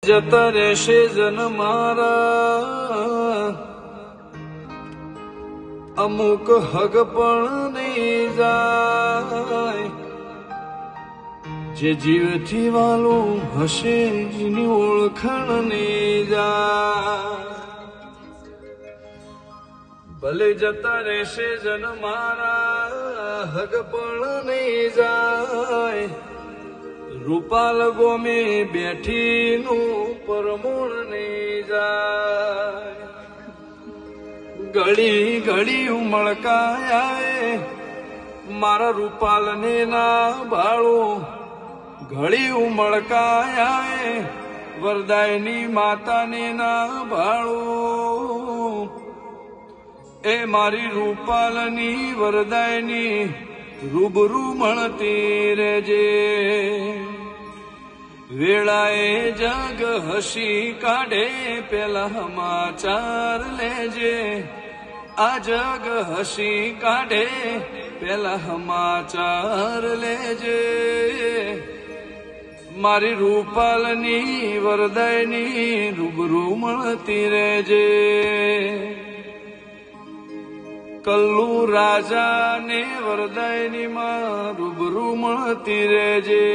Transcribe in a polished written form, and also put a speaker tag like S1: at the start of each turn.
S1: જતા રહેશે જન મારા, અમુક હગ પણ નહીં જાય, જે જીવથી વાલું હશે એની ઓળખાણ નહીં જાય. ભલે જતા રહેશે જન મારા, હગ પણ નહીં જાય, રૂપાલ ગોમે બેઠીનું પરમોણ નહીં જાય. ઘડી ઘડી ઉમળકાય મારા રૂપાલને ના બાળો, ઘડી ઉમળકાય વરદાયની માતાને ના બાળો. એ મારી રૂપાલની વરદાયની રૂબરૂ મળતી રહેજે. વેળાએ જગ હસી કાઢે પેલા સમાચાર લેજે, આ જગ હસી કાઢે પેલા સમાચાર લેજે. મારી રૂપાલની વરદાયની રૂબરૂ મળતી રહેજે. કલ્લુ રાજાને વરદાયની માં રૂબરૂ મળતી રહેજે.